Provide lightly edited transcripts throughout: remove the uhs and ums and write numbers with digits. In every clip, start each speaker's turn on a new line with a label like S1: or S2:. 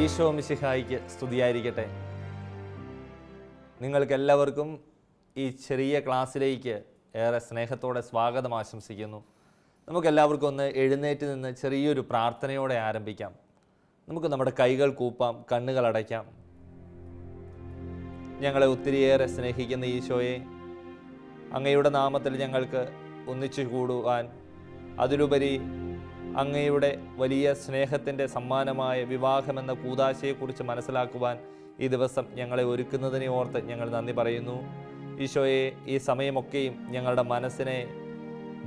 S1: ഈശോ മിശിഹായിക്ക് സ്തുതിയായിരിക്കട്ടെ. നിങ്ങൾക്കെല്ലാവർക്കും ഈ ചെറിയ ക്ലാസ്സിലേക്ക് ഏറെ സ്നേഹത്തോടെ സ്വാഗതം ആശംസിക്കുന്നു. നമുക്കെല്ലാവർക്കും ഒന്ന് എഴുന്നേറ്റ് നിന്ന് ചെറിയൊരു പ്രാർത്ഥനയോടെ ആരംഭിക്കാം. നമുക്ക് നമ്മുടെ കൈകൾ കൂപ്പാം, കണ്ണുകൾ അടയ്ക്കാം. ഞങ്ങളെ ഒത്തിരിയേറെ സ്നേഹിക്കുന്ന ഈശോയെ, അങ്ങയുടെ നാമത്തിൽ ഞങ്ങൾക്ക് ഒന്നിച്ചു കൂടുവാൻ, അതിലുപരി അങ്ങയുടെ വലിയ സ്നേഹത്തിൻ്റെ സമ്മാനമായ വിവാഹമെന്ന കൂദാശയെക്കുറിച്ച് മനസ്സിലാക്കുവാൻ ഈ ദിവസം ഞങ്ങളെ ഒരുക്കുന്നതിനെ ഓർത്ത് ഞങ്ങൾ നന്ദി പറയുന്നു. ഈശോയെ, ഈ സമയമൊക്കെയും ഞങ്ങളുടെ മനസ്സിനെ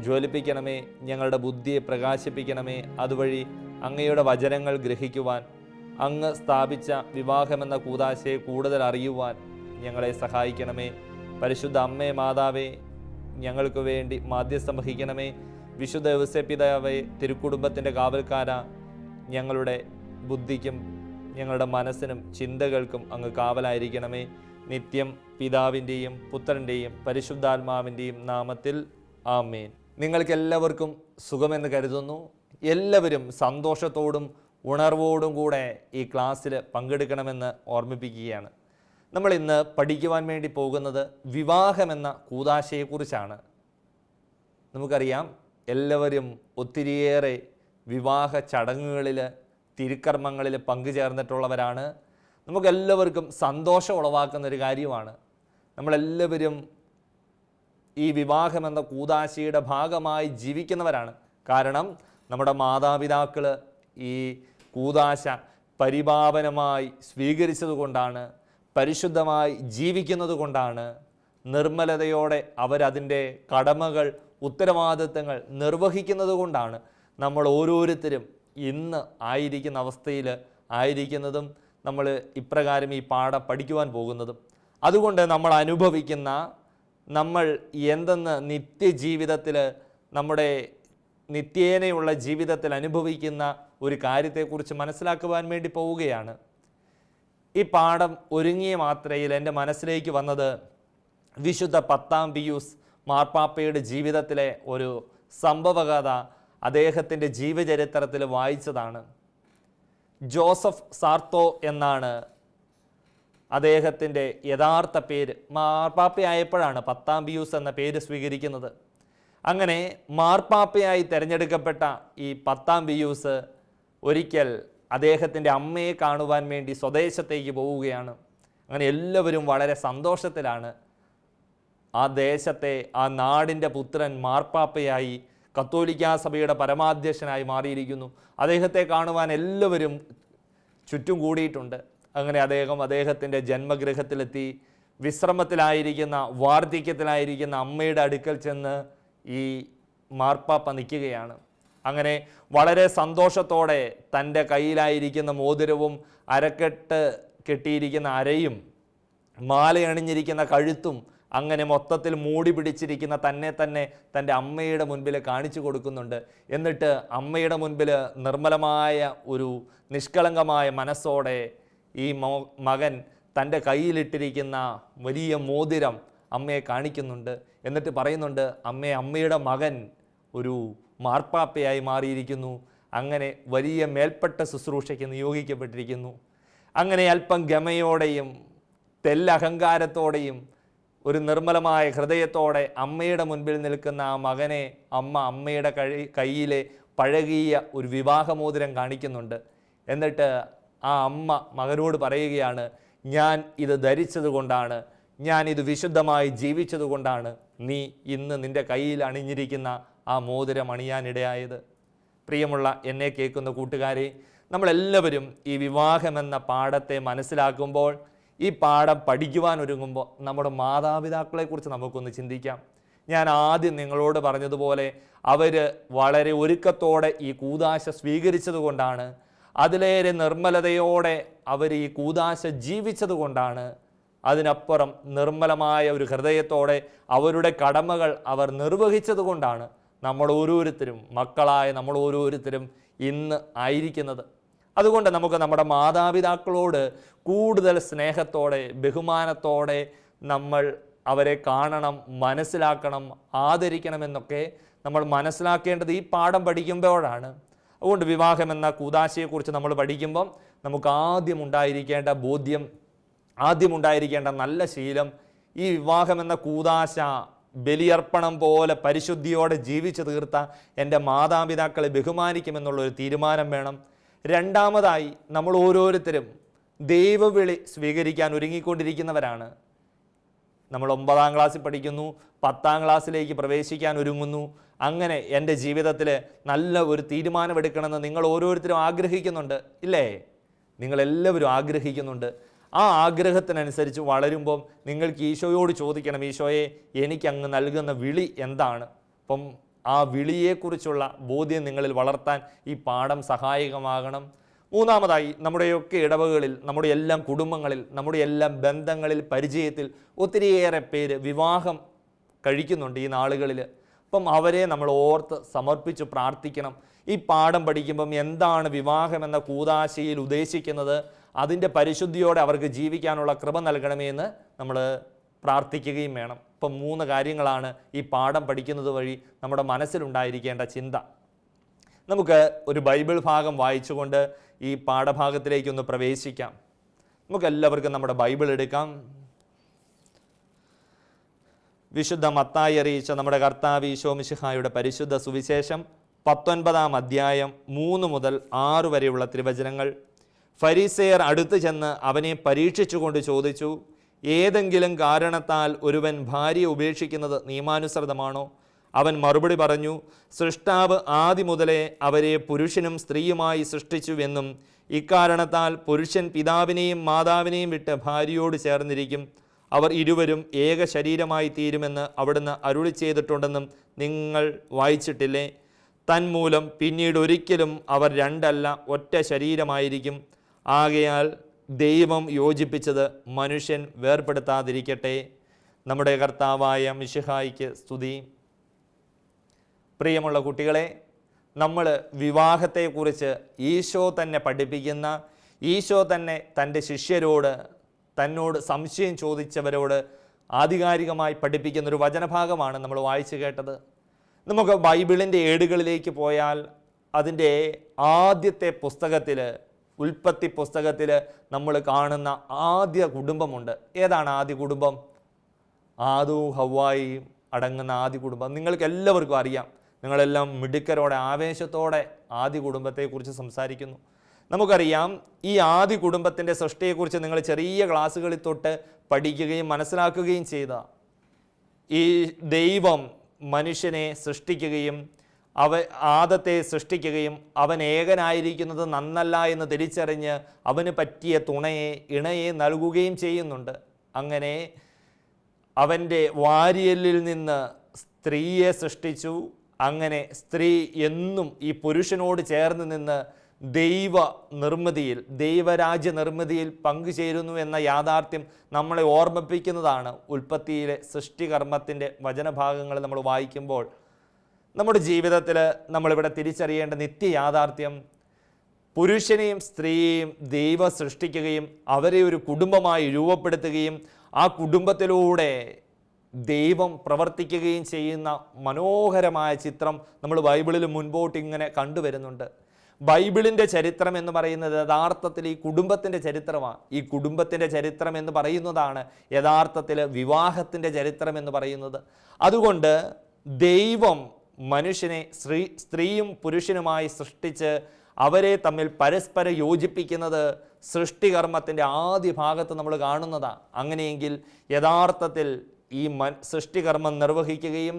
S1: ജ്വലിപ്പിക്കണമേ, ഞങ്ങളുടെ ബുദ്ധിയെ പ്രകാശിപ്പിക്കണമേ. അതുവഴി അങ്ങയുടെ വചനങ്ങൾ ഗ്രഹിക്കുവാൻ, അങ്ങ് സ്ഥാപിച്ച വിവാഹമെന്ന കൂദാശയെ കൂടുതൽ അറിയുവാൻ ഞങ്ങളെ സഹായിക്കണമേ. പരിശുദ്ധ അമ്മേ, മാതാവേ, ഞങ്ങൾക്ക് വേണ്ടി മാധ്യസ്ഥം വഹിക്കണമേ. വിശുദ്ധ യൗസേപ്പിതാവേ, തിരുക്കുടുംബത്തിൻ്റെ കാവൽക്കാര, ഞങ്ങളുടെ ബുദ്ധിക്കും ഞങ്ങളുടെ മനസ്സിനും ചിന്തകൾക്കും അങ്ങ് കാവലായിരിക്കണമേ. നിത്യം പിതാവിൻ്റെയും പുത്രൻ്റെയും പരിശുദ്ധാത്മാവിൻ്റെയും നാമത്തിൽ ആമേൻ. നിങ്ങൾക്കെല്ലാവർക്കും സുഖമെന്ന് കരുതുന്നു. എല്ലാവരും സന്തോഷത്തോടും ഉണർവോടും കൂടെ ഈ ക്ലാസ്സിൽ പങ്കെടുക്കണമെന്ന് ഓർമ്മിപ്പിക്കുകയാണ്. നമ്മൾ ഇന്ന് പഠിക്കുവാൻ വേണ്ടി പോകുന്നത് വിവാഹമെന്ന കൂദാശയെക്കുറിച്ചാണ്. നമുക്കറിയാം, എല്ലാവരും ഒത്തിരിയേറെ വിവാഹ ചടങ്ങുകളിൽ, തിരുക്കർമ്മങ്ങളിൽ പങ്കുചേർന്നിട്ടുള്ളവരാണ്. നമുക്കെല്ലാവർക്കും സന്തോഷം ഉളവാക്കുന്നൊരു കാര്യമാണ്. നമ്മളെല്ലാവരും ഈ വിവാഹമെന്ന കൂദാശയുടെ ഭാഗമായി ജീവിക്കുന്നവരാണ്. കാരണം നമ്മുടെ മാതാപിതാക്കൾ ഈ കൂദാശ പരിപാവനമായി സ്വീകരിച്ചതുകൊണ്ടാണ്, പരിശുദ്ധമായി ജീവിക്കുന്നത് കൊണ്ടാണ്, നിർമ്മലതയോടെ അവരതിൻ്റെ കടമകൾ, ഉത്തരവാദിത്തങ്ങൾ നിർവഹിക്കുന്നത് കൊണ്ടാണ് നമ്മൾ ഓരോരുത്തരും ഇന്ന് ആയിരിക്കുന്ന അവസ്ഥയിൽ ആയിരിക്കുന്നതും നമ്മൾ ഇപ്രകാരം ഈ പാഠം പഠിക്കുവാൻ പോകുന്നതും. അതുകൊണ്ട് നമ്മൾ അനുഭവിക്കുന്ന, നമ്മൾ എന്തെന്ന് നിത്യജീവിതത്തിൽ, നമ്മുടെ നിത്യേനയുള്ള ജീവിതത്തിൽ അനുഭവിക്കുന്ന ഒരു കാര്യത്തെക്കുറിച്ച് മനസ്സിലാക്കുവാൻ വേണ്ടി പോവുകയാണ്. ഈ പാഠം ഒരുങ്ങിയ മാത്രയിൽ എൻ്റെ മനസ്സിലേക്ക് വന്നത് വിശുദ്ധ 10-ാം പിയൂസ് മാർപ്പാപ്പയുടെ ജീവിതത്തിലെ ഒരു സംഭവകഥ അദ്ദേഹത്തിൻ്റെ ജീവചരിത്രത്തിൽ വായിച്ചതാണ്. ജോസഫ് സാർത്തോ എന്നാണ് അദ്ദേഹത്തിൻ്റെ യഥാർത്ഥ പേര്. മാർപ്പാപ്പയായപ്പോഴാണ് 10-ാം പിയൂസ് എന്ന പേര് സ്വീകരിക്കുന്നത്. അങ്ങനെ മാർപ്പാപ്പയായി തിരഞ്ഞെടുക്കപ്പെട്ട ഈ 10-ാം പിയൂസ് ഒരിക്കൽ അദ്ദേഹത്തിൻ്റെ അമ്മയെ കാണുവാൻ വേണ്ടി സ്വദേശത്തേക്ക് പോവുകയാണ്. അങ്ങനെ എല്ലാവരും വളരെ സന്തോഷത്തിലാണ്. ആ ദേശത്തെ, ആ നാടിൻ്റെ പുത്രൻ മാർപ്പാപ്പയായി, കത്തോലിക്കാ സഭയുടെ പരമാധ്യക്ഷനായി മാറിയിരിക്കുന്നു. അദ്ദേഹത്തെ കാണുവാൻ എല്ലാവരും ചുറ്റും കൂടിയിട്ടുണ്ട്. അങ്ങനെ അദ്ദേഹത്തിൻ്റെ ജന്മഗൃഹത്തിലെത്തി വിശ്രമത്തിലായിരിക്കുന്ന, വാർദ്ധക്യത്തിലായിരിക്കുന്ന അമ്മയുടെ അടുക്കൽ ചെന്ന് ഈ മാർപ്പാപ്പ നിൽക്കുകയാണ്. അങ്ങനെ വളരെ സന്തോഷത്തോടെ തൻ്റെ കയ്യിലായിരിക്കുന്ന മോതിരവും, അരക്കെട്ട് കെട്ടിയിരിക്കുന്ന അരയും, മാലയണിഞ്ഞിരിക്കുന്ന കഴുത്തും, അങ്ങനെ മൊത്തത്തിൽ മൂടി പിടിച്ചിരിക്കുന്ന തന്നെ തൻ്റെ അമ്മയുടെ മുൻപിൽ കാണിച്ചു കൊടുക്കുന്നുണ്ട്. എന്നിട്ട് അമ്മയുടെ മുൻപിൽ നിർമ്മലമായ ഒരു നിഷ്കളങ്കമായ മനസ്സോടെ ഈ മകൻ തൻ്റെ കയ്യിലിട്ടിരിക്കുന്ന വലിയ മോതിരം അമ്മയെ കാണിക്കുന്നുണ്ട്. എന്നിട്ട് പറയുന്നുണ്ട്, അമ്മയുടെ മകൻ ഒരു മാർപ്പാപ്പയായി മാറിയിരിക്കുന്നു, അങ്ങനെ വലിയ മേൽപ്പെട്ട ശുശ്രൂഷയ്ക്ക് നിയോഗിക്കപ്പെട്ടിരിക്കുന്നു. അങ്ങനെ അല്പം ഗമയോടെയും തെല്ലഹങ്കാരത്തോടെയും ഒരു നിർമ്മലമായ ഹൃദയത്തോടെ അമ്മയുടെ മുൻപിൽ നിൽക്കുന്ന ആ മകനെ അമ്മയുടെ കയ്യിലെ പഴകിയ ഒരു വിവാഹമോതിരം കാണിക്കുന്നുണ്ട്. എന്നിട്ട് ആ അമ്മ മകനോട് പറയുകയാണ്, ഞാൻ ഇത് ധരിച്ചത് കൊണ്ടാണ്, ഞാൻ ഇത് വിശുദ്ധമായി ജീവിച്ചത് കൊണ്ടാണ് നീ ഇന്ന് നിൻ്റെ കയ്യിൽ അണിഞ്ഞിരിക്കുന്ന ആ മോതിരം അണിയാനിടയായത്. പ്രിയമുള്ള എന്നെ കേൾക്കുന്ന കൂട്ടുകാരെ, നമ്മളെല്ലാവരും ഈ വിവാഹമെന്ന പാഠത്തെ മനസ്സിലാക്കുമ്പോൾ, ഈ പാഠം പഠിക്കുവാൻ ഒരുങ്ങുമ്പോൾ നമ്മുടെ മാതാപിതാക്കളെക്കുറിച്ച് നമുക്കൊന്ന് ചിന്തിക്കാം. ഞാൻ ആദ്യം നിങ്ങളോട് പറഞ്ഞതുപോലെ അവർ വളരെ ഒരുക്കത്തോടെ ഈ കൂദാശ സ്വീകരിച്ചത് കൊണ്ടാണ്, അതിലേറെ നിർമ്മലതയോടെ അവർ ഈ കൂദാശ ജീവിച്ചത് കൊണ്ടാണ്, അതിനപ്പുറം നിർമ്മലമായ ഒരു ഹൃദയത്തോടെ അവരുടെ കടമകൾ അവർ നിർവഹിച്ചത് കൊണ്ടാണ് നമ്മൾ ഓരോരുത്തരും, മക്കളായ നമ്മൾ ഓരോരുത്തരും ഇന്ന് ആയിരിക്കുന്നത്. അതുകൊണ്ട് നമുക്ക് നമ്മുടെ മാതാപിതാക്കളോട് കൂടുതൽ സ്നേഹത്തോടെ, ബഹുമാനത്തോടെ നമ്മൾ അവരെ കാണണം, മനസ്സിലാക്കണം, ആദരിക്കണമെന്നൊക്കെ നമ്മൾ മനസ്സിലാക്കേണ്ടത് ഈ പാഠം പഠിക്കുമ്പോഴാണ്. അതുകൊണ്ട് വിവാഹം എന്ന കൂദാശയെക്കുറിച്ച് നമ്മൾ പഠിക്കുമ്പം നമുക്ക് ആദ്യമുണ്ടായിരിക്കേണ്ട ബോധ്യം, ആദ്യമുണ്ടായിരിക്കേണ്ട നല്ല ശീലം, ഈ വിവാഹമെന്ന കൂദാശ ബലിയർപ്പണം പോലെ പരിശുദ്ധിയോടെ ജീവിച്ചു തീർത്ത എൻ്റെ മാതാപിതാക്കളെ ബഹുമാനിക്കുമെന്നുള്ളൊരു തീരുമാനം വേണം. രണ്ടാമതായി, നമ്മൾ ഓരോരുത്തരും ദൈവവിളി സ്വീകരിക്കാൻ ഒരുങ്ങിക്കൊണ്ടിരിക്കുന്നവരാണ്. നമ്മൾ 9ാം ക്ലാസ്സിൽ പഠിക്കുന്നു, 10ാം ക്ലാസ്സിലേക്ക് പ്രവേശിക്കാൻ ഒരുങ്ങുന്നു. അങ്ങനെ എൻ്റെ ജീവിതത്തിൽ നല്ല ഒരു തീരുമാനമെടുക്കണമെന്ന് നിങ്ങൾ ഓരോരുത്തരും ആഗ്രഹിക്കുന്നുണ്ട്, ഇല്ലേ? നിങ്ങളെല്ലാവരും ആഗ്രഹിക്കുന്നുണ്ട്. ആ ആഗ്രഹത്തിനനുസരിച്ച് വളരുമ്പം നിങ്ങൾക്ക് ഈശോയോട് ചോദിക്കണം, ഈശോയെ എനിക്കങ്ങ് നൽകുന്ന വിളി എന്താണ്? അപ്പം ആ വിളിയെക്കുറിച്ചുള്ള ബോധ്യം നിങ്ങളിൽ വളർത്താൻ ഈ പാഠം സഹായകമാകണം. മൂന്നാമതായി, നമ്മുടെയൊക്കെ ഇടവകളിൽ, നമ്മുടെ എല്ലാം കുടുംബങ്ങളിൽ, നമ്മുടെ എല്ലാം ബന്ധങ്ങളിൽ, പരിചയത്തിൽ ഒത്തിരിയേറെ പേര് വിവാഹം കഴിക്കുന്നുണ്ട് ഈ നാളുകളിൽ. അപ്പം അവരെ നമ്മൾ ഓർത്ത് സമർപ്പിച്ച് പ്രാർത്ഥിക്കണം. ഈ പാഠം പഠിക്കുമ്പം എന്താണ് വിവാഹം എന്ന കൂദാശയിൽ ഉദ്ദേശിക്കുന്നത്, അതിൻ്റെ പരിശുദ്ധിയോടെ അവർക്ക് ജീവിക്കാനുള്ള കൃപ നൽകണമേ എന്ന് നമ്മൾ പ്രാർത്ഥിക്കുകയും വേണം. ഇപ്പം 3 കാര്യങ്ങളാണ് ഈ പാഠം പഠിക്കുന്നത് വഴി നമ്മുടെ മനസ്സിലുണ്ടായിരിക്കേണ്ട ചിന്ത. നമുക്ക് ഒരു ബൈബിൾ ഭാഗം വായിച്ചുകൊണ്ട് ഈ പാഠഭാഗത്തിലേക്കൊന്ന് പ്രവേശിക്കാം. നമുക്കെല്ലാവർക്കും നമ്മുടെ ബൈബിൾ എടുക്കാം. വിശുദ്ധ മത്തായി അറിയിച്ച നമ്മുടെ കർത്താവ് ഈശോ മിശിഹായുടെ പരിശുദ്ധ സുവിശേഷം 19ാം അധ്യായം 3 മുതൽ 6 വരെയുള്ള തിരുവചനങ്ങൾ. ഫരീസേയർ അടുത്ത് ചെന്ന് അവനെ പരീക്ഷിച്ചുകൊണ്ട് ചോദിച്ചു, ഏതെങ്കിലും കാരണത്താൽ ഒരുവൻ ഭാര്യയെ ഉപേക്ഷിക്കുന്നത് നിയമാനുസൃതമാണോ? അവൻ മറുപടി പറഞ്ഞു, സൃഷ്ടാവ് ആദ്യം മുതലേ അവരെ പുരുഷനും സ്ത്രീയുമായി സൃഷ്ടിച്ചുവെന്നും ഇക്കാരണത്താൽ പുരുഷൻ പിതാവിനെയും മാതാവിനെയും വിട്ട് ഭാര്യയോട് ചേർന്നിരിക്കും, അവർ ഇരുവരും ഏക ശരീരമായി തീരുമെന്ന് അവിടുന്ന് അരുളി ചെയ്തിട്ടുണ്ടെന്നും നിങ്ങൾ വായിച്ചിട്ടില്ലേ? തന്മൂലം പിന്നീട് ഒരിക്കലും അവർ രണ്ടല്ല ഒറ്റ ശരീരമായിരിക്കും. ആകയാൽ ദൈവം യോജിപ്പിച്ചത് മനുഷ്യൻ വേർപെടുത്താതിരിക്കട്ടെ. നമ്മുടെ കർത്താവായ മിശിഹായ്ക്ക് സ്തുതി. പ്രിയമുള്ള കുട്ടികളെ, നമ്മൾ വിവാഹത്തെക്കുറിച്ച് ഈശോ തന്നെ പഠിപ്പിക്കുന്ന, ഈശോ തന്നെ തൻ്റെ ശിഷ്യരോട്, തന്നോട് സംശയം ചോദിച്ചവരോട് ആധികാരികമായി പഠിപ്പിക്കുന്നൊരു വചനഭാഗമാണ് നമ്മൾ വായിച്ചു കേട്ടത്. നമുക്ക് ബൈബിളിൻ്റെ ഏടുകളിലേക്ക് പോയാൽ അതിൻ്റെ ആദ്യത്തെ പുസ്തകത്തിൽ, ഉൽപ്പത്തി പുസ്തകത്തിൽ നമ്മൾ കാണുന്ന ആദ്യ കുടുംബമുണ്ട്. ഏതാണ് ആദ്യ കുടുംബം? ആദവും ഹവ്വായും അടങ്ങുന്ന ആദ്യ കുടുംബം. നിങ്ങൾക്ക് എല്ലാവർക്കും അറിയാം. നിങ്ങളെല്ലാം മിടുക്കരോടെ ആവേശത്തോടെ ആദ്യ കുടുംബത്തെക്കുറിച്ച് സംസാരിക്കുന്നു. നമുക്കറിയാം, ഈ ആദ്യ കുടുംബത്തിൻ്റെ സൃഷ്ടിയെക്കുറിച്ച് നിങ്ങൾ ചെറിയ ക്ലാസ്സുകളിൽ തൊട്ട് പഠിക്കുകയും മനസ്സിലാക്കുകയും ചെയ്ത ഈ ദൈവം മനുഷ്യനെ സൃഷ്ടിക്കുകയും ആദത്തെ സൃഷ്ടിക്കുകയും അവൻ ഏകനായിരിക്കുന്നത് നന്നല്ല എന്ന് തിരിച്ചറിഞ്ഞ് അവന് പറ്റിയ തുണയെ, ഇണയെ നൽകുകയും ചെയ്യുന്നുണ്ട്. അങ്ങനെ അവൻ്റെ വാരിയലിൽ നിന്ന് സ്ത്രീയെ സൃഷ്ടിച്ചു. അങ്ങനെ സ്ത്രീ എന്നും ഈ പുരുഷനോട് ചേർന്ന് നിന്ന് ദൈവ നിർമ്മിതിയിൽ, ദൈവരാജ്യ നിർമ്മിതിയിൽ പങ്കുചേരുന്നു എന്ന യാഥാർത്ഥ്യം നമ്മളെ ഓർമ്മിപ്പിക്കുന്നതാണ് ഉൽപ്പത്തിയിലെ സൃഷ്ടികർമ്മത്തിൻ്റെ വചനഭാഗങ്ങൾ നമ്മൾ വായിക്കുമ്പോൾ. നമ്മുടെ ജീവിതത്തിൽ നമ്മളിവിടെ തിരിച്ചറിയേണ്ട നിത്യയാഥാർത്ഥ്യം, പുരുഷനെയും സ്ത്രീയെയും ദൈവം സൃഷ്ടിക്കുകയും അവരെ ഒരു കുടുംബമായി രൂപപ്പെടുത്തുകയും ആ കുടുംബത്തിലൂടെ ദൈവം പ്രവർത്തിക്കുകയും ചെയ്യുന്ന മനോഹരമായ ചിത്രം നമ്മൾ ബൈബിളിൽ മുൻപോട്ട് ഇങ്ങനെ കണ്ടുവരുന്നുണ്ട്. ബൈബിളിൻ്റെ ചരിത്രം എന്ന് പറയുന്നത് യഥാർത്ഥത്തിൽ ഈ കുടുംബത്തിൻ്റെ ചരിത്രമാണ്. ഈ കുടുംബത്തിൻ്റെ ചരിത്രം എന്ന് പറയുന്നതാണ് യഥാർത്ഥത്തിൽ വിവാഹത്തിൻ്റെ ചരിത്രം എന്ന് പറയുന്നത്. അതുകൊണ്ട് ദൈവം മനുഷ്യനെ സ്ത്രീയും പുരുഷനുമായി സൃഷ്ടിച്ച് അവരെ തമ്മിൽ പരസ്പരം യോജിപ്പിക്കുന്നത് സൃഷ്ടികർമ്മത്തിൻ്റെ ആദ്യ ഭാഗത്ത് നമ്മൾ കാണുന്നതാണ്. അങ്ങനെയെങ്കിൽ യഥാർത്ഥത്തിൽ ഈ സൃഷ്ടികർമ്മം നിർവഹിക്കുകയും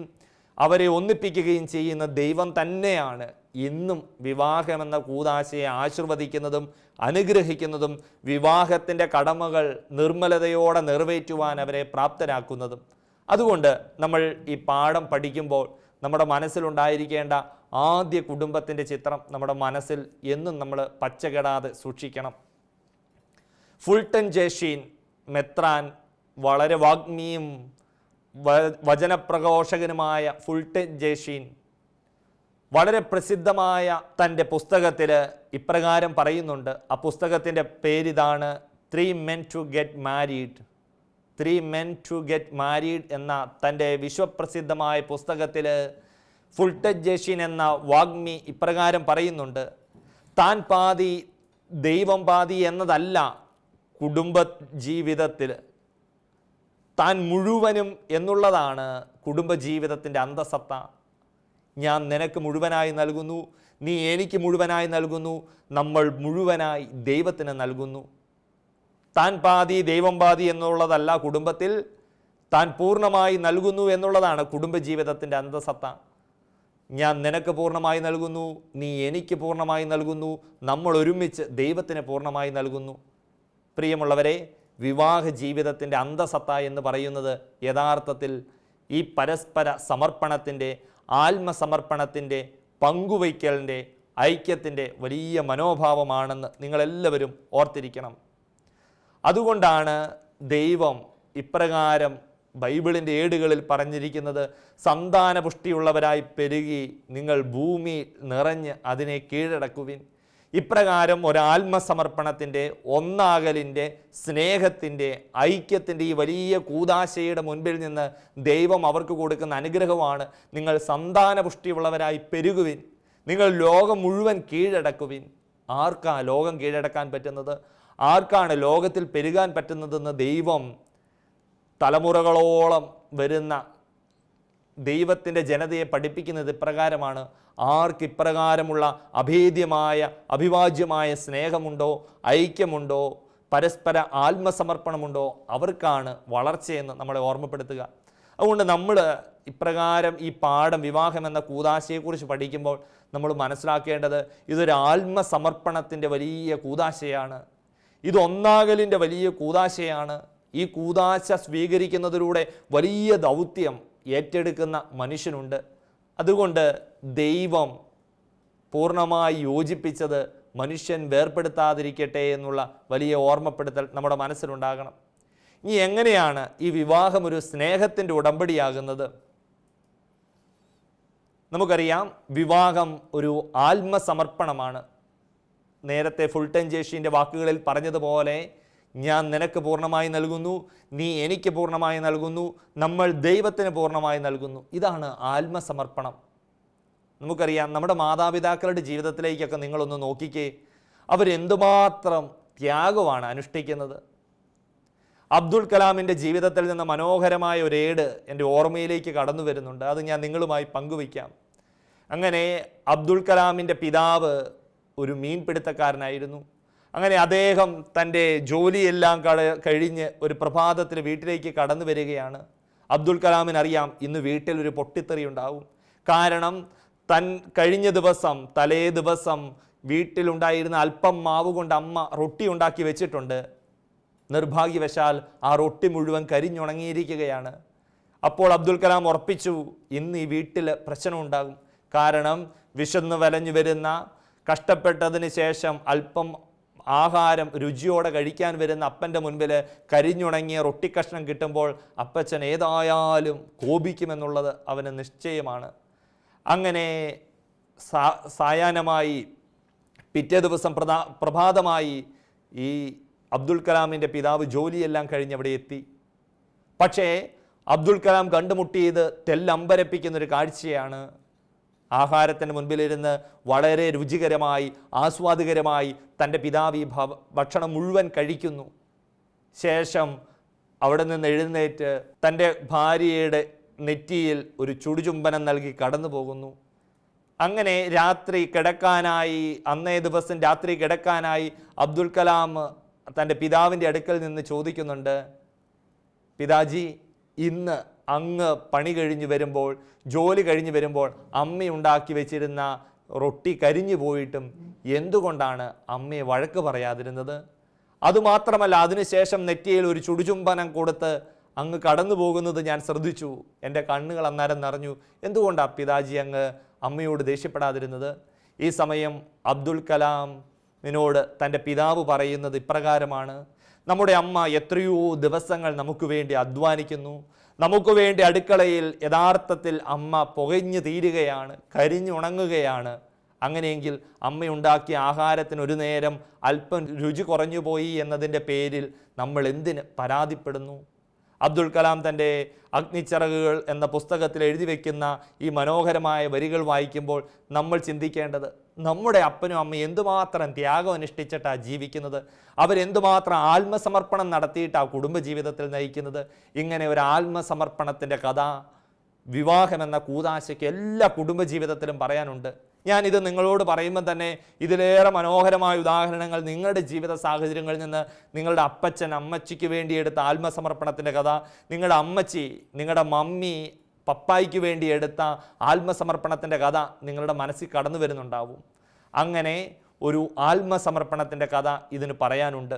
S1: അവരെ ഒന്നിപ്പിക്കുകയും ചെയ്യുന്ന ദൈവം തന്നെയാണ് ഇന്നും വിവാഹമെന്ന കൂദാശയെ ആശീർവദിക്കുന്നതും അനുഗ്രഹിക്കുന്നതും വിവാഹത്തിൻ്റെ കടമകൾ നിർമ്മലതയോടെ നിറവേറ്റുവാൻ അവരെ പ്രാപ്തരാക്കുന്നതും. അതുകൊണ്ട് നമ്മൾ ഈ പാഠം പഠിക്കുമ്പോൾ നമ്മുടെ മനസ്സിലുണ്ടായിരിക്കേണ്ട ആദ്യ കുടുംബത്തിൻ്റെ ചിത്രം നമ്മുടെ മനസ്സിൽ എന്നും നമ്മൾ പച്ചകെടാതെ സൂക്ഷിക്കണം. ഫുൾട്ടൻ ജേഷീൻ മെത്രാൻ, വളരെ വാഗ്മിയും വചനപ്രഘോഷകനുമായ ഫുൾട്ടൻ ജേഷീൻ വളരെ പ്രസിദ്ധമായ തൻ്റെ പുസ്തകത്തിൽ ഇപ്രകാരം പറയുന്നുണ്ട്. ആ പുസ്തകത്തിൻ്റെ പേരിതാണ് 3 Men to Get Married. 3 Men to Get Married എന്ന തൻ്റെ വിശ്വപ്രസിദ്ധമായ പുസ്തകത്തിൽ ഫുൾട്ടൻ ജേഷീൻ എന്ന വാഗ്മി ഇപ്രകാരം പറയുന്നുണ്ട്. താൻ പാതി ദൈവം പാതി എന്നതല്ല കുടുംബ ജീവിതത്തിൽ, താൻ മുഴുവനും എന്നുള്ളതാണ് കുടുംബജീവിതത്തിൻ്റെ അന്തസത്ത. ഞാൻ നിനക്ക് മുഴുവനായി നൽകുന്നു, നീ എനിക്ക് മുഴുവനായി നൽകുന്നു, നമ്മൾ മുഴുവനായി ദൈവത്തിന് നൽകുന്നു. താൻ പാതി ദൈവം പാതി എന്നുള്ളതല്ല കുടുംബത്തിൽ, താൻ പൂർണ്ണമായി നൽകുന്നു എന്നുള്ളതാണ് കുടുംബജീവിതത്തിൻ്റെ അന്തസത്ത. ഞാൻ നിനക്ക് പൂർണ്ണമായി നൽകുന്നു, നീ എനിക്ക് പൂർണ്ണമായി നൽകുന്നു, നമ്മൾ ഒരുമിച്ച് ദൈവത്തിന് പൂർണ്ണമായി നൽകുന്നു. പ്രിയമുള്ളവരെ, വിവാഹ ജീവിതത്തിൻ്റെ അന്തസത്ത എന്ന് പറയുന്നത് യഥാർത്ഥത്തിൽ ഈ പരസ്പര സമർപ്പണത്തിൻ്റെ, ആത്മസമർപ്പണത്തിൻ്റെ, പങ്കുവയ്ക്കലിൻ്റെ, ഐക്യത്തിൻ്റെ വലിയ മനോഭാവമാണെന്ന് നിങ്ങളെല്ലാവരും ഓർത്തിരിക്കണം. അതുകൊണ്ടാണ് ദൈവം ഇപ്രകാരം ബൈബിളിൻ്റെ ഏടുകളിൽ പറഞ്ഞിരിക്കുന്നത്, സന്താനപുഷ്ടിയുള്ളവരായി പെരുകി നിങ്ങൾ ഭൂമി നിറഞ്ഞ് അതിനെ കീഴടക്കുവിൻ. ഇപ്രകാരം ഒരാത്മസമർപ്പണത്തിൻ്റെ, ഒന്നാകലിൻ്റെ, സ്നേഹത്തിൻ്റെ, ഐക്യത്തിൻ്റെ ഈ വലിയ കൂദാശയുടെ മുൻപിൽ നിന്ന് ദൈവം അവർക്ക് കൊടുക്കുന്ന അനുഗ്രഹമാണ്, നിങ്ങൾ സന്താനപുഷ്ടിയുള്ളവരായി പെരുകുവിൻ, നിങ്ങൾ ലോകം മുഴുവൻ കീഴടക്കുവിൻ. ആർക്കാ ലോകം കീഴടക്കാൻ പറ്റുന്നത്? ആർക്കാണ് ലോകത്തിൽ പെരുകാൻ പറ്റുന്നതെന്ന് ദൈവം തലമുറകളോളം വരുന്ന ദൈവത്തിൻ്റെ ജനതയെ പഠിപ്പിക്കുന്നത് ഇപ്രകാരമാണ്. ആർക്കിപ്രകാരമുള്ള അഭേദ്യമായ അഭിവാജ്യമായ സ്നേഹമുണ്ടോ, ഐക്യമുണ്ടോ, പരസ്പര ആത്മസമർപ്പണമുണ്ടോ, അവർക്കാണ് വളർച്ചയെന്ന് നമ്മളെ ഓർമ്മപ്പെടുത്തുക. അതുകൊണ്ട് നമ്മൾ ഇപ്രകാരം ഈ പാഠം, വിവാഹം എന്ന കൂദാശയെക്കുറിച്ച് പഠിക്കുമ്പോൾ നമ്മൾ മനസ്സിലാക്കേണ്ടത് ഇതൊരു ആത്മസമർപ്പണത്തിൻ്റെ വലിയ കൂദാശയാണ്. ഇതൊന്നാകലിൻ്റെ വലിയ കൂദാശയാണ്. ഈ കൂദാശ സ്വീകരിക്കുന്നതിലൂടെ വലിയ ദൗത്യം ഏറ്റെടുക്കുന്ന മനുഷ്യനുണ്ട്. അതുകൊണ്ട് ദൈവം പൂർണ്ണമായി യോജിപ്പിച്ചത് മനുഷ്യൻ വേർപ്പെടുത്താതിരിക്കട്ടെ എന്നുള്ള വലിയ ഓർമ്മപ്പെടുത്തൽ നമ്മുടെ മനസ്സിലുണ്ടാകണം. ഇനി എങ്ങനെയാണ് ഈ വിവാഹം ഒരു സ്നേഹത്തിൻ്റെ ഉടമ്പടിയാകുന്നത്? നമുക്കറിയാം, വിവാഹം ഒരു ആത്മസമർപ്പണമാണ്. നേരത്തെ ഫുൾട്ടൻ ജേഷിൻ്റെ വാക്കുകളിൽ പറഞ്ഞതുപോലെ, ഞാൻ നിനക്ക് പൂർണ്ണമായി നൽകുന്നു, നീ എനിക്ക് പൂർണ്ണമായി നൽകുന്നു, നമ്മൾ ദൈവത്തിന് പൂർണ്ണമായി നൽകുന്നു. ഇതാണ് ആത്മസമർപ്പണം. നമുക്കറിയാം, നമ്മുടെ മാതാപിതാക്കളുടെ ജീവിതത്തിലേക്കൊക്കെ നിങ്ങളൊന്ന് നോക്കിക്കേ, അവരെന്തുമാത്രം ത്യാഗമാണ് അനുഷ്ഠിക്കുന്നത്. അബ്ദുൽ കലാമിൻ്റെ ജീവിതത്തിൽ നിന്ന് മനോഹരമായ ഒരു ഏട് എൻ്റെ ഓർമ്മയിലേക്ക് കടന്നു വരുന്നുണ്ട്. അത് ഞാൻ നിങ്ങളുമായി പങ്കുവയ്ക്കാം. അങ്ങനെ അബ്ദുൽ കലാമിൻ്റെ പിതാവ് ഒരു മീൻപിടുത്തക്കാരനായിരുന്നു. അങ്ങനെ അദ്ദേഹം തൻ്റെ ജോലിയെല്ലാം കഴിഞ്ഞ് ഒരു പ്രഭാതത്തിൽ വീട്ടിലേക്ക് കടന്നു വരികയാണ്. അബ്ദുൽ കലാമിനറിയാം ഇന്ന് വീട്ടിൽ ഒരു പൊട്ടിത്തെറി ഉണ്ടാവും. കാരണം കഴിഞ്ഞ ദിവസം, തലേ ദിവസം വീട്ടിലുണ്ടായിരുന്ന അല്പം മാവ് കൊണ്ട് അമ്മ റൊട്ടി ഉണ്ടാക്കി വെച്ചിട്ടുണ്ട്. നിർഭാഗ്യവശാൽ ആ റൊട്ടി മുഴുവൻ കരിഞ്ഞുണങ്ങിയിരിക്കുകയാണ്. അപ്പോൾ അബ്ദുൽ കലാം ഉറപ്പിച്ചു, ഇന്ന് ഈ വീട്ടിൽ പ്രശ്നമുണ്ടാകും. കാരണം വിശന്ന് വലഞ്ഞു വരുന്ന, കഷ്ടപ്പെട്ടതിന് ശേഷം അല്പം ആഹാരം രുചിയോടെ കഴിക്കാൻ വരുന്ന അപ്പൻ്റെ മുൻപിൽ കരിഞ്ഞുണങ്ങിയ റൊട്ടിക്കഷ്ണം കിട്ടുമ്പോൾ അപ്പച്ചൻ ഏതായാലും കോപിക്കുമെന്നുള്ളത് അവന് നിശ്ചയമാണ്. അങ്ങനെ സായാഹ്നമായി, പിറ്റേ ദിവസം പ്രഭാതമായി ഈ അബ്ദുൽ കലാമിൻ്റെ പിതാവ് ജോലിയെല്ലാം കഴിഞ്ഞ് അവിടെ എത്തി. പക്ഷേ അബ്ദുൽ കലാം കണ്ടുമുട്ടിയത് തെല്ലമ്പരപ്പിക്കുന്നൊരു കാഴ്ചയാണ്. ആഹാരത്തിന് മുൻപിലിരുന്ന് വളരെ രുചികരമായി, ആസ്വാദകരമായി തൻ്റെ പിതാവ് ഈ ഭക്ഷണം മുഴുവൻ കഴിക്കുന്നു. ശേഷം അവിടെ നിന്ന് എഴുന്നേറ്റ് തൻ്റെ ഭാര്യയുടെ നെറ്റിയിൽ ഒരു ചുടുചുംബനം നൽകി കടന്നു പോകുന്നു. അങ്ങനെ രാത്രി കിടക്കാനായി, അന്നേ ദിവസം രാത്രി കിടക്കാനായി അബ്ദുൽ കലാം തൻ്റെ പിതാവിൻ്റെ അടുക്കൽ നിന്ന് ചോദിക്കുന്നുണ്ട്, പിതാജി, ഇന്ന് അങ്ങ് പണി കഴിഞ്ഞ് വരുമ്പോൾ, ജോലി കഴിഞ്ഞ് വരുമ്പോൾ അമ്മയുണ്ടാക്കി വെച്ചിരുന്ന റൊട്ടി കരിഞ്ഞു പോയിട്ടും എന്തുകൊണ്ടാണ് അമ്മയെ വഴക്ക് പറയാതിരുന്നത്? അതുമാത്രമല്ല, അതിനുശേഷം നെറ്റിയിൽ ഒരു ചുടുചുംബനം കൊടുത്ത് അങ്ങ് കടന്നു പോകുന്നത് ഞാൻ ശ്രദ്ധിച്ചു. എൻ്റെ കണ്ണുകൾ അന്നേരം നിറഞ്ഞു. എന്തുകൊണ്ടാണ് പിതാജി അങ്ങ് അമ്മയോട് ദേഷ്യപ്പെടാതിരുന്നത്? ഈ സമയം അബ്ദുൽ കലാമിനോട് തൻ്റെ പിതാവ് പറയുന്നത് ഇപ്രകാരമാണ്: നമ്മുടെ അമ്മ എത്രയോ ദിവസങ്ങൾ നമുക്ക് വേണ്ടി അധ്വാനിക്കുന്നു. നമുക്ക് വേണ്ടി അടുക്കളയിൽ യഥാർത്ഥത്തിൽ അമ്മ പുകഞ്ഞു തീരുകയാണ്, കരിഞ്ഞുണങ്ങുകയാണ്. അങ്ങനെയെങ്കിൽ അമ്മയുണ്ടാക്കിയ ആഹാരത്തിന് ഒരു നേരം അല്പം രുചി കുറഞ്ഞു പോയി എന്നതിൻ്റെ പേരിൽ നമ്മൾ എന്തിന് പരാതിപ്പെടുന്നു? അബ്ദുൽ കലാം തൻ്റെ അഗ്നിച്ചിറകുകൾ എന്ന പുസ്തകത്തിൽ എഴുതി വയ്ക്കുന്ന ഈ മനോഹരമായ വരികൾ വായിക്കുമ്പോൾ നമ്മൾ ചിന്തിക്കേണ്ടത്, നമ്മുടെ അപ്പനും അമ്മയും എന്തുമാത്രം ത്യാഗം അനുഷ്ഠിച്ചിട്ടാണ് ജീവിക്കുന്നത്, അവരെന്തുമാത്രം ആത്മസമർപ്പണം നടത്തിയിട്ടാണ് കുടുംബജീവിതത്തിൽ നയിക്കുന്നത്. ഇങ്ങനെ ഒരു ആത്മസമർപ്പണത്തിൻ്റെ കഥ വിവാഹമെന്ന കൂദാശയ്ക്ക് എല്ലാ കുടുംബജീവിതത്തിലും പറയാനുണ്ട്. ഞാനിത് നിങ്ങളോട് പറയുമ്പോൾ തന്നെ ഇതിലേറെ മനോഹരമായ ഉദാഹരണങ്ങൾ നിങ്ങളുടെ ജീവിത സാഹചര്യങ്ങളിൽ നിന്ന്, നിങ്ങളുടെ അപ്പച്ചൻ അമ്മച്ചിക്ക് വേണ്ടി എടുത്ത ആത്മസമർപ്പണത്തിൻ്റെ കഥ, നിങ്ങളുടെ അമ്മച്ചി നിങ്ങളുടെ മമ്മി പപ്പായ്ക്ക് വേണ്ടി എടുത്ത ആത്മസമർപ്പണത്തിൻ്റെ കഥ നിങ്ങളുടെ മനസ്സിൽ കടന്നു വരുന്നുണ്ടാവും. അങ്ങനെ ഒരു ആത്മസമർപ്പണത്തിൻ്റെ കഥ ഇതിന് പറയാനുണ്ട്.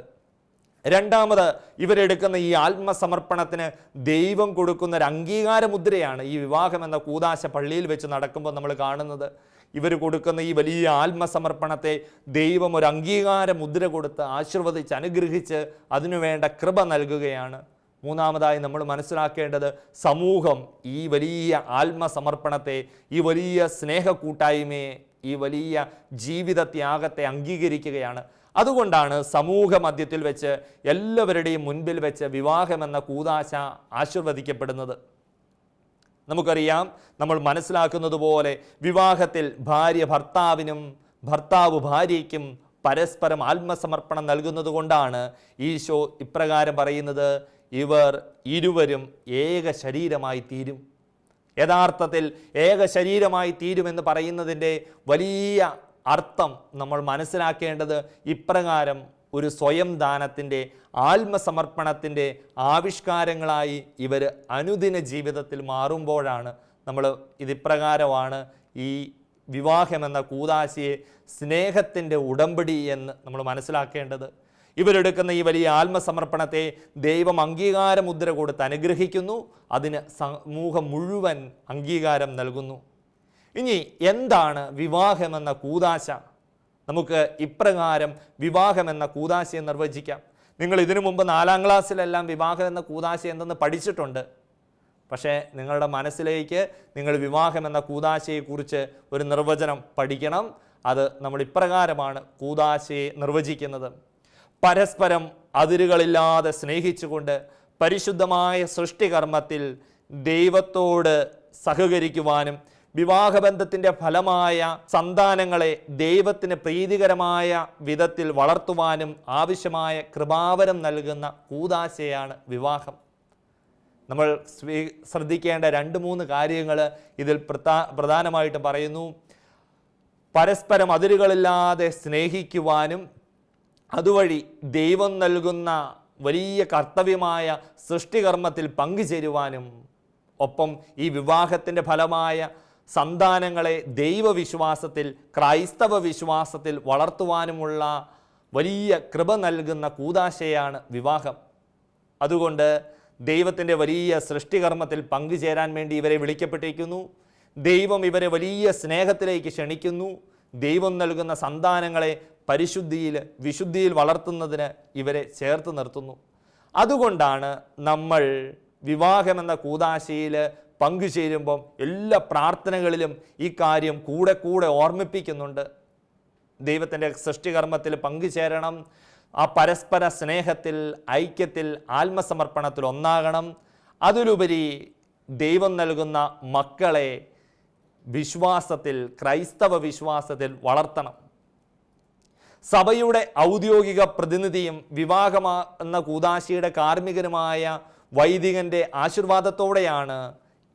S1: രണ്ടാമത്, ഇവരെടുക്കുന്ന ഈ ആത്മസമർപ്പണത്തിന് ദൈവം കൊടുക്കുന്ന ഒരു അംഗീകാര മുദ്രയാണ് ഈ വിവാഹം എന്ന കൂദാശ പള്ളിയിൽ വെച്ച് നടക്കുമ്പോൾ നമ്മൾ കാണുന്നത്. ഇവർ കൊടുക്കുന്ന ഈ വലിയ ആത്മസമർപ്പണത്തെ ദൈവം ഒരു അംഗീകാര മുദ്ര കൊടുത്ത് ആശീർവദിച്ച് അനുഗ്രഹിച്ച് അതിനുവേണ്ട കൃപ നൽകുകയാണ്. മൂന്നാമതായി നമ്മൾ മനസ്സിലാക്കേണ്ടത്, സമൂഹം ഈ വലിയ ആത്മസമർപ്പണത്തെ, ഈ വലിയ സ്നേഹക്കൂട്ടായ്മയെ, ഈ വലിയ ജീവിത ത്യാഗത്തെ അംഗീകരിക്കുകയാണ്. അതുകൊണ്ടാണ് സമൂഹ മധ്യത്തിൽ വെച്ച് എല്ലാവരുടെയും മുൻപിൽ വെച്ച് വിവാഹമെന്ന കൂദാശ ആശീർവദിക്കപ്പെടുന്നത്. നമുക്കറിയാം, നമ്മൾ മനസ്സിലാക്കുന്നത് പോലെ വിവാഹത്തിൽ ഭാര്യ ഭർത്താവിനും ഭർത്താവ് ഭാര്യയ്ക്കും പരസ്പരം ആത്മസമർപ്പണം നൽകുന്നത് കൊണ്ടാണ് ഈശോ ഇപ്രകാരം പറയുന്നത്, ഇവർ ഇരുവരും ഏക ശരീരമായി തീരും. യഥാർത്ഥത്തിൽ ഏക ശരീരമായി തീരുമെന്ന് പറയുന്നതിൻ്റെ വലിയ അർത്ഥം നമ്മൾ മനസ്സിലാക്കേണ്ടത് ഇപ്രകാരം ഒരു സ്വയം ദാനത്തിൻ്റെ ആത്മസമർപ്പണത്തിൻ്റെ ആവിഷ്കാരങ്ങളായി ഇവർ അനുദിന ജീവിതത്തിൽ മാറുമ്പോഴാണ്. നമ്മൾ ഇതിപ്രകാരമാണ് ഈ വിവാഹമെന്ന കൂദാശയെ സ്നേഹത്തിൻ്റെ ഉടമ്പടി എന്ന് നമ്മൾ മനസ്സിലാക്കേണ്ടത്. ഇവരെടുക്കുന്ന ഈ വലിയ ആത്മസമർപ്പണത്തെ ദൈവം അംഗീകാര മുദ്ര കൊടുത്ത് അനുഗ്രഹിക്കുന്നു, അതിന് സമൂഹം മുഴുവൻ അംഗീകാരം നൽകുന്നു. ഇനി എന്താണ് വിവാഹമെന്ന കൂദാശ? നമുക്ക് ഇപ്രകാരം വിവാഹമെന്ന കൂദാശയെ നിർവചിക്കാം. നിങ്ങൾ ഇതിനു മുമ്പ് 4ാം ക്ലാസ്സിലെല്ലാം വിവാഹം എന്ന കൂദാശ എന്തെന്ന് പഠിച്ചിട്ടുണ്ട്. പക്ഷേ നിങ്ങളുടെ മനസ്സിലേക്ക് നിങ്ങൾ വിവാഹമെന്ന കൂദാശയെക്കുറിച്ച് ഒരു നിർവചനം പഠിക്കണം. അത് നമ്മൾ ഇപ്രകാരമാണ് കൂദാശയെ നിർവചിക്കുന്നത്: പരസ്പരം അതിരുകളില്ലാതെ സ്നേഹിച്ചുകൊണ്ട് പരിശുദ്ധമായ സൃഷ്ടികർമ്മത്തിൽ ദൈവത്തോട് സഹകരിക്കുവാനും വിവാഹബന്ധത്തിൻ്റെ ഫലമായ സന്താനങ്ങളെ ദൈവത്തിന് പ്രീതികരമായ വിധത്തിൽ വളർത്തുവാനും ആവശ്യമായ കൃപാവരം നൽകുന്ന കൂദാശയാണ് വിവാഹം. നമ്മൾ ശ്രദ്ധിക്കേണ്ട 2-3 കാര്യങ്ങൾ ഇതിൽ പ്രധാനമായിട്ടും പറയുന്നു. പരസ്പരം അതിരുകളില്ലാതെ സ്നേഹിക്കുവാനും അതുവഴി ദൈവം നൽകുന്ന വലിയ കർത്തവ്യമായ സൃഷ്ടികർമ്മത്തിൽ പങ്കുചേരുവാനും, ഒപ്പം ഈ വിവാഹത്തിൻ്റെ ഫലമായ സന്താനങ്ങളെ ദൈവവിശ്വാസത്തിൽ, ക്രൈസ്തവ വിശ്വാസത്തിൽ വളർത്തുവാനുമുള്ള വലിയ കൃപ നൽകുന്ന കൂദാശയാണ് വിവാഹം. അതുകൊണ്ട് ദൈവത്തിൻ്റെ വലിയ സൃഷ്ടികർമ്മത്തിൽ പങ്കുചേരാൻ വേണ്ടി ഇവരെ വിളിക്കപ്പെട്ടിരിക്കുന്നു. ദൈവം ഇവരെ വലിയ സ്നേഹത്തിലേക്ക് ക്ഷണിക്കുന്നു. ദൈവം നൽകുന്ന സന്താനങ്ങളെ പരിശുദ്ധിയിൽ, വിശുദ്ധിയിൽ വളർത്തുന്നതിന് ഇവരെ ചേർത്ത് നിർത്തുന്നു. അതുകൊണ്ടാണ് നമ്മൾ വിവാഹമെന്ന കൂദാശയിൽ പങ്കുചേരുമ്പം എല്ലാ പ്രാർത്ഥനകളിലും ഈ കാര്യം കൂടെ കൂടെ ഓർമ്മിപ്പിക്കുന്നുണ്ട്. ദൈവത്തിൻ്റെ സൃഷ്ടികർമ്മത്തിൽ പങ്കുചേരണം, ആ പരസ്പര സ്നേഹത്തിൽ, ഐക്യത്തിൽ, ആത്മസമർപ്പണത്തിൽ ഒന്നാകണം. അതിലുപരി ദൈവം നൽകുന്ന മക്കളെ വിശ്വാസത്തിൽ, ക്രൈസ്തവ വിശ്വാസത്തിൽ വളർത്തണം. സഭയുടെ ഔദ്യോഗിക പ്രതിനിധിയും വിവാഹമെന്ന കൂദാശയുടെ കാർമ്മികനുമായ വൈദികൻ്റെ ആശീർവാദത്തോടെയാണ്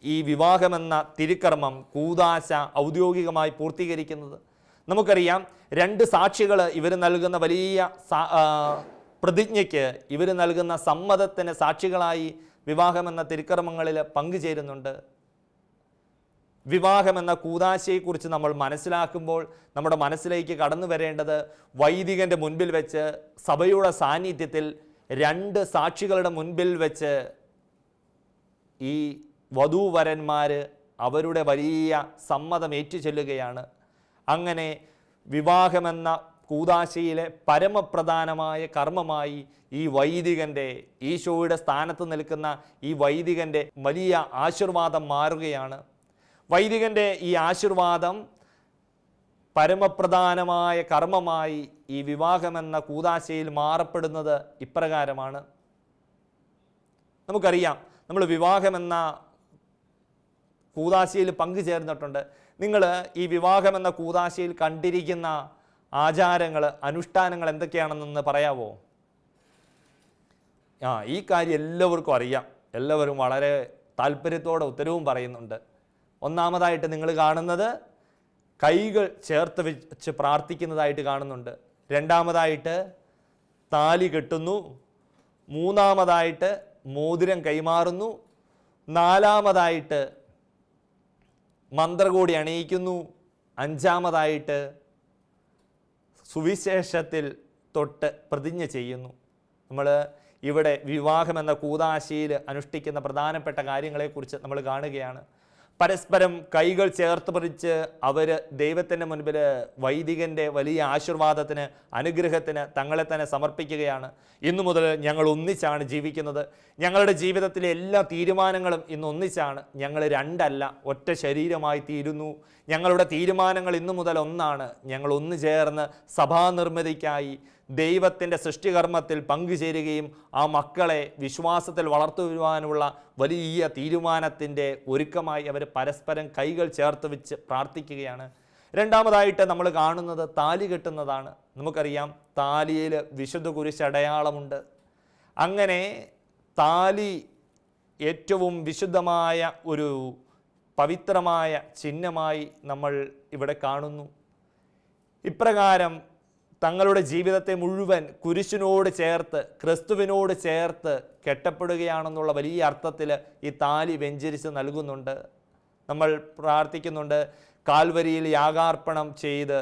S1: ഈ വിവാഹമെന്ന തിരുക്കർമ്മം, കൂദാശ ഔദ്യോഗികമായി പൂർത്തീകരിക്കുന്നത്. നമുക്കറിയാം, 2 സാക്ഷികൾ ഇവർ നൽകുന്ന വലിയ പ്രതിജ്ഞയ്ക്ക്, ഇവർ നൽകുന്ന സമ്മതത്തിന് സാക്ഷികളായി വിവാഹമെന്ന തിരുക്കർമ്മങ്ങളിൽ പങ്കുചേരുന്നുണ്ട്. വിവാഹമെന്ന കൂദാശയെക്കുറിച്ച് നമ്മൾ മനസ്സിലാക്കുമ്പോൾ നമ്മുടെ മനസ്സിലേക്ക് കടന്നു വരേണ്ടത്, വൈദികൻ്റെ മുൻപിൽ വെച്ച് സഭയുടെ സാന്നിധ്യത്തിൽ 2 സാക്ഷികളുടെ മുൻപിൽ വെച്ച് ഈ വധൂവരന്മാർ അവരുടെ വലിയ സമ്മതം ഏറ്റുചൊല്ലുകയാണ്. അങ്ങനെ വിവാഹമെന്ന കൂദാശയിലെ പരമപ്രധാനമായ കർമ്മമായി ഈ വൈദികൻ്റെ, ഈശോയുടെ സ്ഥാനത്ത് നിൽക്കുന്ന ഈ വൈദികൻ്റെ വലിയ ആശീർവാദം മാറുകയാണ്. വൈദികൻ്റെ ഈ ആശീർവാദം പരമപ്രധാനമായ കർമ്മമായി ഈ വിവാഹമെന്ന കൂദാശയിൽ മാറപ്പെടുന്നത് ഇപ്രകാരമാണ്: നമുക്കറിയാം, നമ്മൾ വിവാഹമെന്ന കൂദാശയിൽ പങ്കുചേർന്നിട്ടുണ്ട്. നിങ്ങൾ ഈ വിവാഹമെന്ന കൂദാശയിൽ കണ്ടിരിക്കുന്ന ആചാരങ്ങൾ, അനുഷ്ഠാനങ്ങൾ എന്തൊക്കെയാണെന്നൊന്ന് പറയാവോ? ഈ കാര്യം എല്ലാവർക്കും അറിയാം. എല്ലാവരും വളരെ താല്പര്യത്തോടെ ഉത്തരവും പറയുന്നുണ്ട്. ഒന്നാമതായിട്ട് നിങ്ങൾ കാണുന്നത് കൈകൾ ചേർത്ത് വെച്ച് പ്രാർത്ഥിക്കുന്നതായിട്ട് കാണുന്നുണ്ട്. രണ്ടാമതായിട്ട് താലി കെട്ടുന്നു. മൂന്നാമതായിട്ട് മോതിരം കൈമാറുന്നു. നാലാമതായിട്ട് മന്ത്രകോടി അണിയിക്കുന്നു. അഞ്ചാമതായിട്ട് സുവിശേഷത്തിൽ തൊട്ട് പ്രതിജ്ഞ ചെയ്യുന്നു. നമ്മൾ ഇവിടെ വിവാഹമെന്ന കൂദാശയിൽ അനുഷ്ഠിക്കുന്ന പ്രധാനപ്പെട്ട കാര്യങ്ങളെക്കുറിച്ച് നമ്മൾ കാണുകയാണ്. പരസ്പരം കൈകൾ ചേർത്ത് പിടിച്ച് അവർ ദൈവത്തിൻ്റെ മുൻപിൽ വൈദികൻ്റെ വലിയ ആശീർവാദത്തിന്, അനുഗ്രഹത്തിന് തങ്ങളെ തന്നെ സമർപ്പിക്കുകയാണ്. ഇന്നു മുതൽ ഞങ്ങൾ ഒന്നിച്ചാണ് ജീവിക്കുന്നത്. ഞങ്ങളുടെ ജീവിതത്തിലെ എല്ലാ തീരുമാനങ്ങളും ഇന്ന് ഒന്നിച്ചാണ്. ഞങ്ങൾ രണ്ടല്ല, ഒറ്റ ശരീരമായി തീരുന്നു. ഞങ്ങളുടെ തീരുമാനങ്ങൾ ഇന്നു മുതൽ ഒന്നാണ്. ഞങ്ങൾ ഒന്നു ചേർന്ന് സഭാനിർമ്മിതിക്കായി ദൈവത്തിൻ്റെ സൃഷ്ടികർമ്മത്തിൽ പങ്കുചേരുകയും ആ മക്കളെ വിശ്വാസത്തിൽ വളർത്തുവാനുള്ള വലിയ തീരുമാനത്തിൻ്റെ ഒരുക്കമായി അവർ പരസ്പരം കൈകൾ ചേർത്ത് വെച്ച് പ്രാർത്ഥിക്കുകയാണ്. രണ്ടാമതായിട്ട് നമ്മൾ കാണുന്നത് താലി കെട്ടുന്നതാണ്. നമുക്കറിയാം, താലിയിൽ വിശുദ്ധ കുരിശടയാളമുണ്ട്. അങ്ങനെ താലി ഏറ്റവും വിശുദ്ധമായ ഒരു പവിത്രമായ ചിഹ്നമായി നമ്മൾ ഇവിടെ കാണുന്നു. ഇപ്രകാരം തങ്ങളുടെ ജീവിതത്തെ മുഴുവൻ കുരിശിനോട് ചേർത്ത്, ക്രിസ്തുവിനോട് ചേർത്ത് കെട്ടപ്പെടുകയാണെന്നുള്ള വലിയ അർത്ഥത്തിൽ ഈ താലി വെഞ്ചരിച്ച് നൽകുന്നുണ്ട്. നമ്മൾ പ്രാർത്ഥിക്കുന്നുണ്ട്, കാൽവരിയിൽ യാഗാർപ്പണം ചെയ്ത്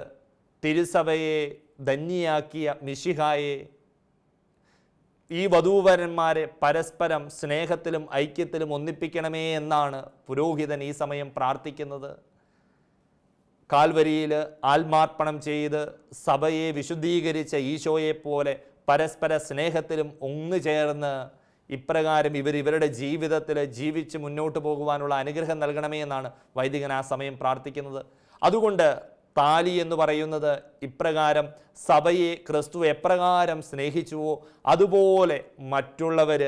S1: തിരുസഭയെ ധന്യയാക്കിയ മിശിഹായെ, ഈ വധൂവരന്മാരെ പരസ്പരം സ്നേഹത്തിലും ഐക്യത്തിലും ഒന്നിപ്പിക്കണമേ എന്നാണ് പുരോഹിതൻ ഈ സമയം പ്രാർത്ഥിക്കുന്നത്. കാൽവരിയിൽ ആത്മാർപ്പണം ചെയ്ത് സഭയെ വിശുദ്ധീകരിച്ച ഈശോയെപ്പോലെ പരസ്പര സ്നേഹത്തിലും ഒന്നു ചേർന്ന് ഇപ്രകാരം ഇവരുടെ ജീവിതത്തിൽ ജീവിച്ച് മുന്നോട്ട് പോകുവാനുള്ള അനുഗ്രഹം നൽകണമേ എന്നാണ് വൈദികൻ ആ സമയം പ്രാർത്ഥിക്കുന്നത്. അതുകൊണ്ട് താലി എന്ന് പറയുന്നത് ഇപ്രകാരം സഭയെ ക്രിസ്തു എപ്രകാരം സ്നേഹിച്ചുവോ അതുപോലെ മറ്റുള്ളവർ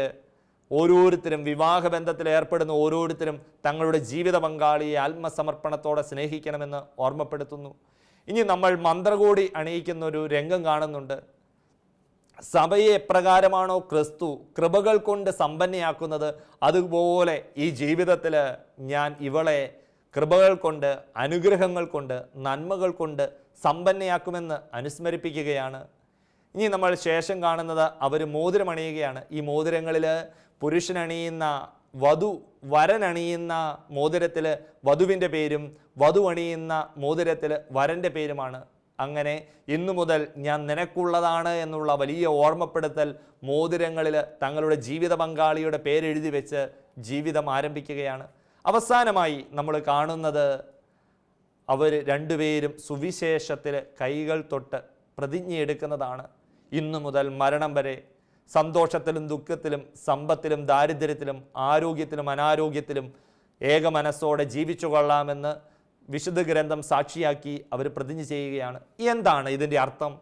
S1: ഓരോരുത്തരും, വിവാഹബന്ധത്തിൽ ഏർപ്പെടുന്ന ഓരോരുത്തരും തങ്ങളുടെ ജീവിത പങ്കാളിയെ ആത്മസമർപ്പണത്തോടെ സ്നേഹിക്കണമെന്ന് ഓർമ്മപ്പെടുത്തുന്നു. ഇനി നമ്മൾ മന്ത്രകോടി അണിയിക്കുന്ന ഒരു രംഗം കാണുന്നുണ്ട്. സഭയെ എപ്രകാരമാണോ ക്രിസ്തു കൃപകൾ കൊണ്ട് സമ്പന്നയാക്കുന്നത്, അതുപോലെ ഈ ജീവിതത്തിൽ ഞാൻ ഇവളെ കൃപകൾ കൊണ്ട്, അനുഗ്രഹങ്ങൾ കൊണ്ട്, നന്മകൾ കൊണ്ട് സമ്പന്നയാക്കുമെന്ന് അനുസ്മരിപ്പിക്കുകയാണ്. ഇനി നമ്മൾ ശേഷം കാണുന്നത് അവർ മോതിരമണിയുകയാണ്. ഈ മോതിരങ്ങളിൽ പുരുഷനണിയുന്ന വരനണിയുന്ന മോതിരത്തിൽ വധുവിൻ്റെ പേരും വധു അണിയുന്ന മോതിരത്തിൽ വരൻ്റെ പേരുമാണ്. അങ്ങനെ ഇന്നു മുതൽ ഞാൻ നിനക്കുള്ളതാണ് എന്നുള്ള വലിയ ഓർമ്മപ്പെടുത്തൽ മോതിരങ്ങളിൽ തങ്ങളുടെ ജീവിത പങ്കാളിയുടെ പേരെഴുതി വെച്ച് ജീവിതം ആരംഭിക്കുകയാണ്. അവസാനമായി നമ്മൾ കാണുന്നത് അവർ രണ്ടുപേരും സുവിശേഷത്തിൽ കൈകൾ തൊട്ട് പ്രതിജ്ഞയെടുക്കുന്നതാണ്. ഇന്നു മുതൽ മരണം വരെ സന്തോഷത്തിലും ദുഃഖത്തിലും സമ്പത്തിലും ദാരിദ്ര്യത്തിലും ആരോഗ്യത്തിലും അനാരോഗ്യത്തിലും ഏക മനസ്സോടെ ജീവിച്ചു കൊള്ളാമെന്ന് വിശുദ്ധ ഗ്രന്ഥം സാക്ഷിയാക്കി അവർ പ്രതിജ്ഞ ചെയ്യുകയാണ്. എന്താണ് ഇതിൻ്റെ അർത്ഥം?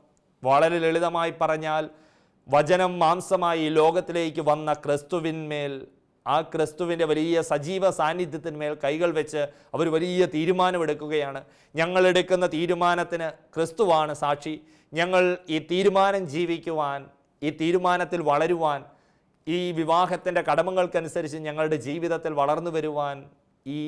S1: വളരെ ലളിതമായി പറഞ്ഞാൽ, വചനം മാംസമായി ലോകത്തിലേക്ക് വന്ന ക്രിസ്തുവിന്മേൽ, ആ ക്രിസ്തുവിൻ്റെ വലിയ സജീവ സാന്നിധ്യത്തിന്മേൽ കൈകൾ വെച്ച് അവർ വലിയ തീരുമാനമെടുക്കുകയാണ്. ഞങ്ങളെടുക്കുന്ന തീരുമാനത്തിന് ക്രിസ്തുവാണ് സാക്ഷി. ഞങ്ങൾ ഈ തീരുമാനം ജീവിക്കുവാൻ, ഈ തീരുമാനത്തിൽ വളരുവാൻ, ഈ വിവാഹത്തിൻ്റെ കടമകൾക്കനുസരിച്ച് ഞങ്ങളുടെ ജീവിതത്തിൽ വളർന്നു വരുവാൻ ഈ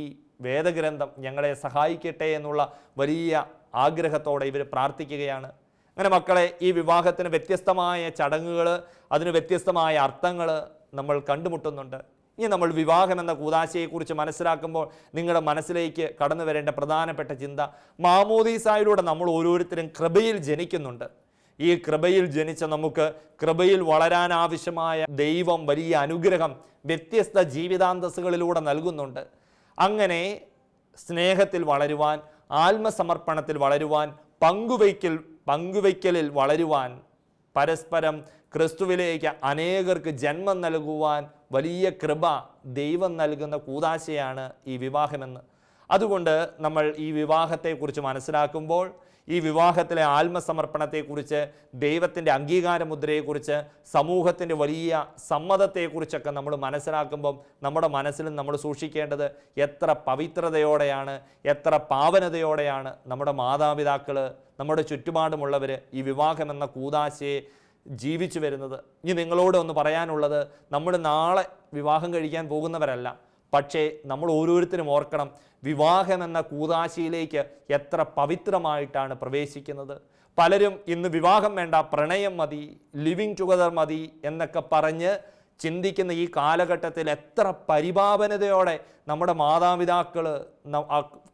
S1: വേദഗ്രന്ഥം ഞങ്ങളെ സഹായിക്കട്ടെ എന്നുള്ള വലിയ ആഗ്രഹത്തോടെ ഇവർ പ്രാർത്ഥിക്കുകയാണ്. അങ്ങനെ മക്കളെ, ഈ വിവാഹത്തിന് വ്യത്യസ്തമായ ചടങ്ങുകൾ, അതിന് വ്യത്യസ്തമായ അർത്ഥങ്ങൾ നമ്മൾ കണ്ടുമുട്ടുന്നുണ്ട്. ഇനി നമ്മൾ വിവാഹം എന്ന കൂദാശയെക്കുറിച്ച് മനസ്സിലാക്കുമ്പോൾ നിങ്ങളുടെ മനസ്സിലേക്ക് കടന്നു വരേണ്ട പ്രധാനപ്പെട്ട ചിന്ത, മാമോദീസായിലൂടെ നമ്മൾ ഓരോരുത്തരും കൃപയിൽ ജനിക്കുന്നുണ്ട്. ഈ കൃപയിൽ ജനിച്ച നമുക്ക് കൃപയിൽ വളരാൻ ആവശ്യമായ ദൈവം വലിയ അനുഗ്രഹം വ്യത്യസ്ത ജീവിതാന്തസ്സുകളിലൂടെ നൽകുന്നുണ്ട്. അങ്ങനെ സ്നേഹത്തിൽ വളരുവാൻ, ആത്മസമർപ്പണത്തിൽ വളരുവാൻ, പങ്കുവയ്ക്കലിൽ വളരുവാൻ, പരസ്പരം ക്രിസ്തുവിലേക്ക് അനേകർക്ക് ജന്മം നൽകുവാൻ വലിയ കൃപ ദൈവം നൽകുന്ന കൂദാശയാണ് ഈ വിവാഹമെന്ന്. അതുകൊണ്ട് നമ്മൾ ഈ വിവാഹത്തെക്കുറിച്ച് മനസ്സിലാക്കുമ്പോൾ ഈ വിവാഹത്തിലെ ആത്മസമർപ്പണത്തെക്കുറിച്ച്, ദൈവത്തിൻ്റെ അംഗീകാര മുദ്രയെക്കുറിച്ച്, സമൂഹത്തിൻ്റെ വലിയ സമ്മതത്തെക്കുറിച്ചൊക്കെ നമ്മൾ മനസ്സിലാക്കുമ്പം നമ്മുടെ മനസ്സിലും നമ്മൾ സൂക്ഷിക്കേണ്ടത് എത്ര പവിത്രതയോടെയാണ്, എത്ര പാവനതയോടെയാണ് നമ്മുടെ മാതാപിതാക്കൾ, നമ്മുടെ ചുറ്റുപാടുമുള്ളവർ ഈ വിവാഹം എന്ന കൂദാശയെ ജീവിച്ചു വരുന്നത്. ഇനി നിങ്ങളോട് ഒന്ന് പറയാനുള്ളത്, നമ്മൾ നാളെ വിവാഹം കഴിക്കാൻ പോകുന്നവരല്ല. പക്ഷേ നമ്മൾ ഓരോരുത്തരും ഓർക്കണം, വിവാഹം എന്ന കൂദാശയിലേക്ക് എത്ര പവിത്രമായിട്ടാണ് പ്രവേശിക്കുന്നത്. പലരും ഇന്ന് വിവാഹം വേണ്ട, പ്രണയം മതി, ലിവിങ് ടുഗദർ മതി എന്നൊക്കെ പറഞ്ഞ് ചിന്തിക്കുന്ന ഈ കാലഘട്ടത്തിൽ എത്ര പരിപാവനതയോടെ നമ്മുടെ മാതാപിതാക്കൾ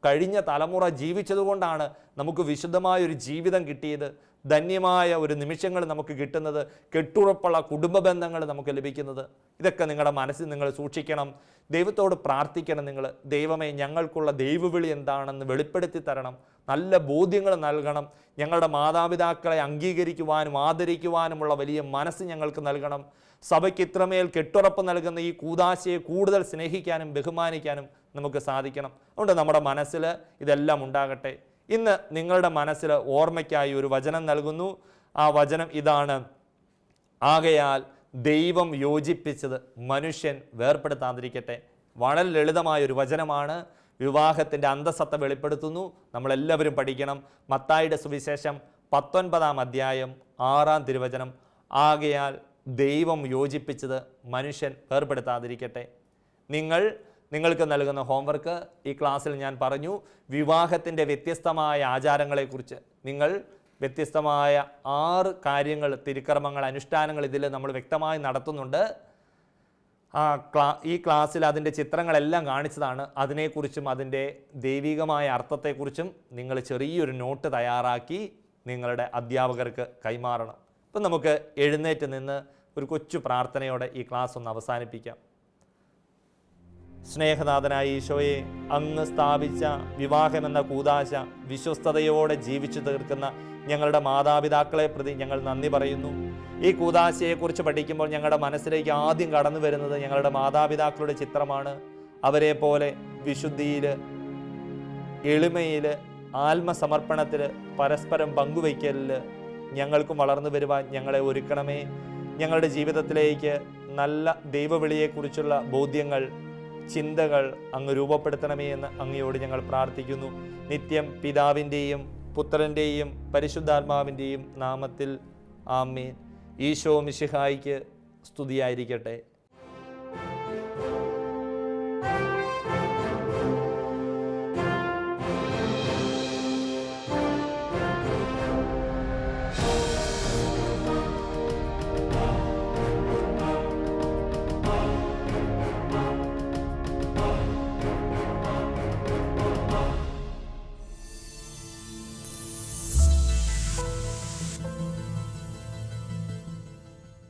S1: കഴിഞ്ഞ തലമുറ ജീവിച്ചതുകൊണ്ടാണ് നമുക്ക് വിശുദ്ധമായൊരു ജീവിതം കിട്ടിയത്, ധന്യമായ ഒരു നിമിഷങ്ങൾ നമുക്ക് കിട്ടുന്നത്, കെട്ടുറപ്പുള്ള കുടുംബ ബന്ധങ്ങൾ നമുക്ക് ലഭിക്കുന്നത്. ഇതൊക്കെ നിങ്ങളുടെ മനസ്സിൽ നിങ്ങൾ സൂക്ഷിക്കണം. ദൈവത്തോട് പ്രാർത്ഥിക്കണം. നിങ്ങൾ, ദൈവമേ, ഞങ്ങൾക്കുള്ള ദൈവവിളി എന്താണെന്ന് വെളിപ്പെടുത്തി തരണം, നല്ല ബോധ്യങ്ങൾ നൽകണം. ഞങ്ങളുടെ മാതാപിതാക്കളെ അംഗീകരിക്കുവാനും ആദരിക്കുവാനുമുള്ള വലിയ മനസ്സ് ഞങ്ങൾക്ക് നൽകണം. സഭയ്ക്ക് ഇത്രമേൽ കെട്ടുറപ്പ് നൽകുന്ന ഈ കൂദാശയെ കൂടുതൽ സ്നേഹിക്കാനും ബഹുമാനിക്കാനും നമുക്ക് സാധിക്കണം. അതുകൊണ്ട് നമ്മുടെ മനസ്സിൽ ഇതെല്ലാം ഉണ്ടാകട്ടെ. ഇന്ന് നിങ്ങളുടെ മനസ്സിൽ ഓർമ്മയ്ക്കായി ഒരു വചനം നൽകുന്നു. ആ വചനം ഇതാണ്: ആകയാൽ ദൈവം യോജിപ്പിച്ചത് മനുഷ്യൻ വേർപ്പെടുത്താതിരിക്കട്ടെ. വളരെ ലളിതമായൊരു വചനമാണ്. വിവാഹത്തിൻ്റെ അന്തസത്ത വെളിപ്പെടുത്തുന്നു. നമ്മളെല്ലാവരും പഠിക്കണം. മത്തായിയുടെ സുവിശേഷം 19-ാം അധ്യായം 6-ാം തിരുവചനം: ആകയാൽ ദൈവം യോജിപ്പിച്ചത് മനുഷ്യൻ വേർപ്പെടുത്താതിരിക്കട്ടെ. നിങ്ങൾക്ക് നൽകുന്ന ഹോംവർക്ക് ഈ ക്ലാസ്സിൽ ഞാൻ പറഞ്ഞു. വിവാഹത്തിൻ്റെ വ്യത്യസ്തമായ ആചാരങ്ങളെക്കുറിച്ച് നിങ്ങൾ വ്യത്യസ്തമായ 6 കാര്യങ്ങൾ, തിരുക്കർമ്മങ്ങൾ, അനുഷ്ഠാനങ്ങൾ ഇതിൽ നമ്മൾ വ്യക്തമായി നടത്തുന്നുണ്ട്. ഈ ക്ലാസ്സിൽ അതിൻ്റെ ചിത്രങ്ങളെല്ലാം കാണിച്ചതാണ്. അതിനെക്കുറിച്ചും അതിൻ്റെ ദൈവികമായ അർത്ഥത്തെക്കുറിച്ചും നിങ്ങൾ ചെറിയൊരു നോട്ട് തയ്യാറാക്കി നിങ്ങളുടെ അധ്യാപകർക്ക് കൈമാറണം. അപ്പം നമുക്ക് എഴുന്നേറ്റ് നിന്ന് ഒരു കൊച്ചു പ്രാർത്ഥനയോടെ ഈ ക്ലാസ് ഒന്ന് അവസാനിപ്പിക്കാം. സ്നേഹനാഥനായ ഈശോയെ, അങ്ങ് സ്ഥാപിച്ച വിവാഹമെന്ന കൂദാശ വിശ്വസ്തയോടെ ജീവിച്ചു തീർക്കുന്ന ഞങ്ങളുടെ മാതാപിതാക്കളെ പ്രതി ഞങ്ങൾ നന്ദി പറയുന്നു. ഈ കൂദാശയെക്കുറിച്ച് പഠിക്കുമ്പോൾ ഞങ്ങളുടെ മനസ്സിലേക്ക് ആദ്യം കടന്നു വരുന്നത് ഞങ്ങളുടെ മാതാപിതാക്കളുടെ ചിത്രമാണ്. അവരെ പോലെ വിശുദ്ധിയിൽ, എളിമയിൽ, ആത്മസമർപ്പണത്തിൽ, പരസ്പരം പങ്കുവയ്ക്കലിൽ ഞങ്ങൾക്കും വളർന്നു വരുവാൻ ഞങ്ങളെ ഒരുക്കണമേ. ഞങ്ങളുടെ ജീവിതത്തിലേക്ക് നല്ല ദൈവവിളിയെക്കുറിച്ചുള്ള ബോധ്യങ്ങൾ, ചിന്തകൾ അങ്ങ് രൂപപ്പെടുത്തണമേ എന്ന് അങ്ങയോട് ഞങ്ങൾ പ്രാർത്ഥിക്കുന്നു. നിത്യം പിതാവിൻ്റെയും പുത്രൻ്റെയും പരിശുദ്ധാത്മാവിൻ്റെയും നാമത്തിൽ ആമേൻ. ഈശോ മിശിഹായിക്ക് സ്തുതിയായിരിക്കട്ടെ.